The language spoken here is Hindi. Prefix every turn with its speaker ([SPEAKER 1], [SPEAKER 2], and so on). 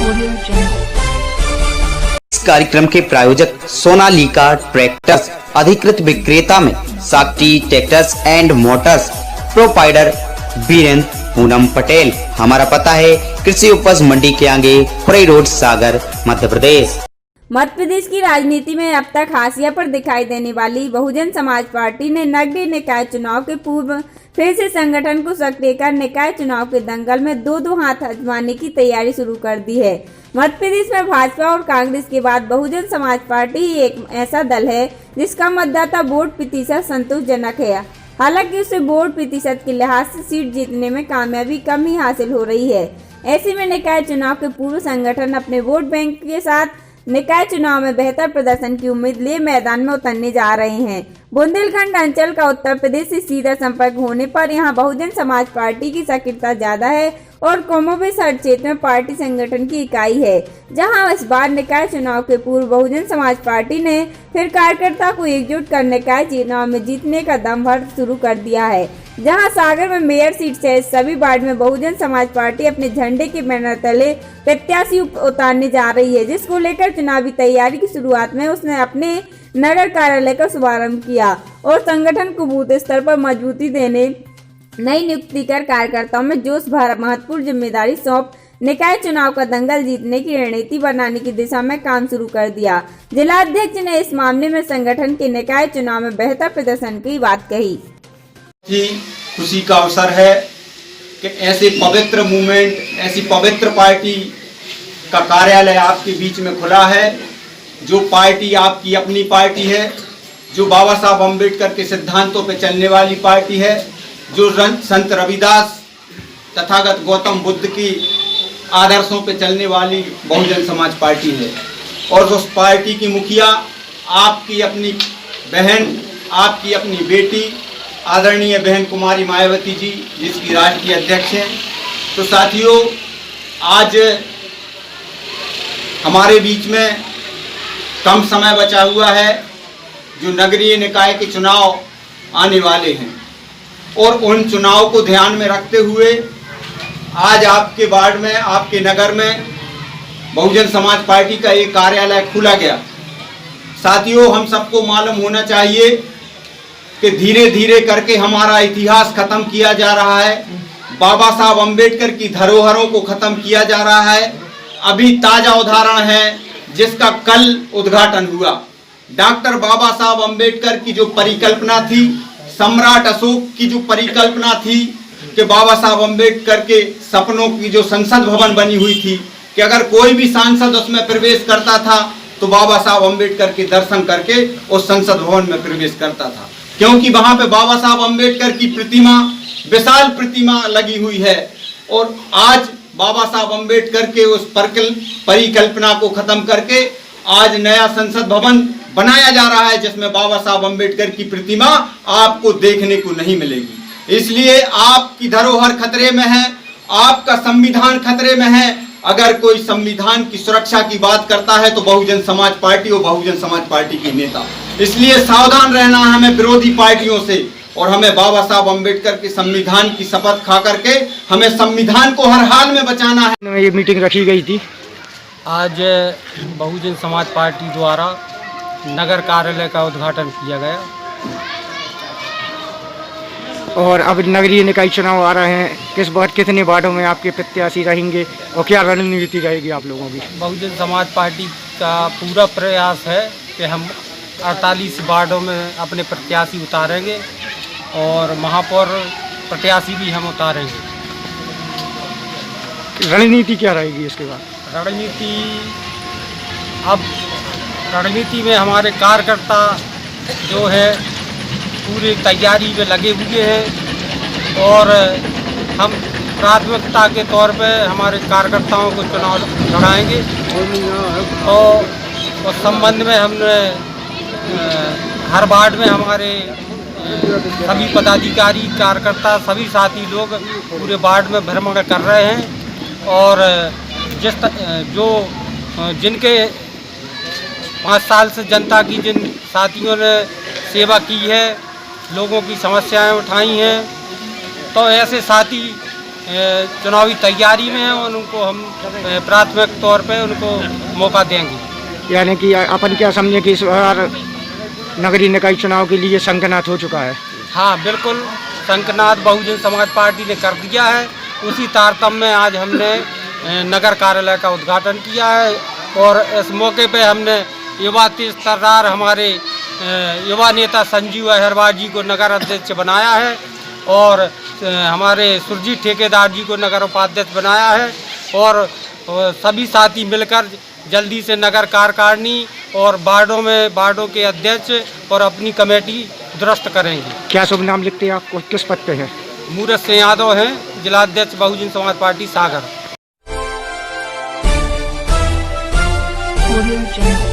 [SPEAKER 1] इस कार्यक्रम के प्रायोजक सोनालिका ट्रैक्टर्स, अधिकृत विक्रेता में Shakti tractors and motors, proprietor Birendra Poonam Patel. हमारा पता है कृषि उपज मंडी के आगे, खुरई रोड, सागर, मध्य प्रदेश।
[SPEAKER 2] मध्य प्रदेश की राजनीति में अब तक हाशिया पर दिखाई देने वाली बहुजन समाज पार्टी ने नगरीय निकाय चुनाव के पूर्व फिर से संगठन को सक्रिय कर निकाय चुनाव के दंगल में दो हाथ आजमाने की तैयारी शुरू कर दी है। मध्य प्रदेश में भाजपा और कांग्रेस के बाद बहुजन समाज पार्टी ही एक ऐसा दल है जिसका मतदाता वोट प्रतिशत संतोषजनक है। हालांकि उसे वोट प्रतिशत के लिहाज से सीट जीतने में कामयाबी कम ही हासिल हो रही है। ऐसे में निकाय चुनाव के पूर्व संगठन अपने वोट बैंक के साथ निकाय चुनाव में बेहतर प्रदर्शन की उम्मीद लिए मैदान में उतरने जा रहे हैं। बुंदेलखंड अंचल का उत्तर प्रदेश से सीधा संपर्क होने पर यहां बहुजन समाज पार्टी की सक्रियता ज्यादा है और कमोबेश हर क्षेत्र में पार्टी संगठन की इकाई है। जहां इस बार निकाय चुनाव के पूर्व बहुजन समाज पार्टी ने फिर कार्यकर्ता को एकजुट कर निकाय चुनाव में जीतने का दम भर शुरू कर दिया है। जहां सागर में मेयर सीट से सभी वार्ड में बहुजन समाज पार्टी अपने झंडे के बैनर तले प्रत्याशी उतारने जा रही है, जिसको लेकर चुनावी तैयारी की शुरुआत में उसने अपने नगर कार्यालय का शुभारंभ किया और संगठन को बूथ स्तर पर मजबूती देने, नई नियुक्ति कर कार्यकर्ताओं में जोश भर महत्वपूर्ण जिम्मेदारी सौंप निकाय चुनाव का दंगल जीतने की रणनीति बनाने की दिशा में काम शुरू कर दिया। जिला अध्यक्ष ने इस मामले में संगठन के निकाय चुनाव में बेहतर प्रदर्शन की बात कही।
[SPEAKER 3] खुशी का अवसर है कि ऐसे पवित्र मूवमेंट, ऐसी पवित्र पार्टी का कार्यालय आपके बीच में खुला है। जो पार्टी आपकी अपनी पार्टी है, जो बाबा साहब अम्बेडकर के सिद्धांतों पर चलने वाली पार्टी है, जो संत रविदास तथागत गौतम बुद्ध की आदर्शों पर चलने वाली बहुजन समाज पार्टी है। और उस पार्टी की मुखिया आपकी अपनी बहन, आपकी अपनी बेटी आदरणीय बहन कुमारी मायावती जी, जिसकी राष्ट्रीय अध्यक्ष हैं। तो साथियों, आज हमारे बीच में कम समय बचा हुआ है जो नगरीय निकाय के चुनाव आने वाले हैं, और उन चुनाव को ध्यान में रखते हुए आज आपके वार्ड में, आपके नगर में बहुजन समाज पार्टी का एक कार्यालय खोला गया। साथियों, हम सबको मालूम होना चाहिए कि धीरे धीरे करके हमारा इतिहास खत्म किया जा रहा है, बाबा साहब अम्बेडकर की धरोहरों को खत्म किया जा रहा है। अभी ताजा उदाहरण है जिसका कल उद्घाटन हुआ। डॉक्टर बाबा साहब अम्बेडकर की जो परिकल्पना थी, सम्राट अशोक की जो परिकल्पना थी कि बाबा साहब अम्बेडकर के सपनों की जो संसद भवन बनी हुई थी कि अगर कोई भी सांसद उसमें प्रवेश करता था तो बाबा साहब अम्बेडकर के दर्शन करके उस संसद भवन में प्रवेश करता था, क्योंकि वहां पे बाबा साहब अम्बेडकर की प्रतिमा, विशाल प्रतिमा लगी हुई है। और आज बाबा साहब अम्बेडकर के उस परिकल्पना को खत्म करके आज नया संसद भवन बनाया जा रहा है जिसमें बाबा साहब अम्बेडकर की प्रतिमा आपको देखने को नहीं मिलेगी। इसलिए आपकी धरोहर खतरे में है, आपका संविधान खतरे में है। अगर कोई संविधान की सुरक्षा की बात करता है तो बहुजन समाज पार्टी और बहुजन समाज पार्टी के नेता। इसलिए सावधान रहना है हमें विरोधी पार्टियों से, और हमें बाबा साहब अम्बेडकर के संविधान की शपथ खा करके हमें संविधान को हर हाल में बचाना है।
[SPEAKER 4] ये मीटिंग रखी गई थी।
[SPEAKER 5] आज बहुजन समाज पार्टी द्वारा नगर कार्यालय का उद्घाटन किया गया।
[SPEAKER 4] और अब नगरीय निकाय चुनाव आ रहे हैं, किस बार कितने वार्डों में आपके प्रत्याशी रहेंगे और क्या रणनीति रहेगी आप लोगों की?
[SPEAKER 5] बहुजन समाज पार्टी का पूरा प्रयास है कि हम 48 वार्डों में अपने प्रत्याशी उतारेंगे और महापौर प्रत्याशी भी हम उतारेंगे।
[SPEAKER 4] रणनीति क्या रहेगी इसके बाद?
[SPEAKER 5] रणनीति में हमारे कार्यकर्ता जो है पूरी तैयारी में लगे हुए हैं और हम प्राथमिकता के तौर पे हमारे कार्यकर्ताओं को चुनाव लड़ाएंगे। और उस संबंध में हमने हर वार्ड में हमारे सभी पदाधिकारी, कार्यकर्ता, सभी साथी लोग पूरे वार्ड में भ्रमण कर रहे हैं और जिनके 5 साल से जनता की जिन साथियों ने सेवा की है, लोगों की समस्याएं उठाई हैं, तो ऐसे साथी चुनावी तैयारी में हैं और उनको हम प्राथमिक तौर पे उनको मौका देंगे।
[SPEAKER 4] यानी कि अपन क्या समझे कि इस बार नगरीय निकाय चुनाव के लिए संकनाथ हो चुका है?
[SPEAKER 5] हाँ बिल्कुल, संकनाथ बहुजन समाज पार्टी ने कर दिया है। उसी तारतम्य में आज हमने नगर कार्यालय का उद्घाटन किया है और इस मौके पे हमने युवा तेज तर्रार हमारे युवा नेता संजीव अहिरवार जी को नगर अध्यक्ष बनाया है और हमारे सुरजीत ठेकेदार जी को नगर उपाध्यक्ष बनाया है और सभी साथी मिलकर जल्दी से नगर कार्यकारिणी और वार्डों के अध्यक्ष और अपनी कमेटी दुरुस्त करेंगे।
[SPEAKER 4] क्या शुभ नाम लिखते हैं आपको, किस पद पे है?
[SPEAKER 5] मूरत सिंह यादव हैं, जिलाध्यक्ष बहुजन समाज पार्टी सागर।
[SPEAKER 6] Audio Jungle.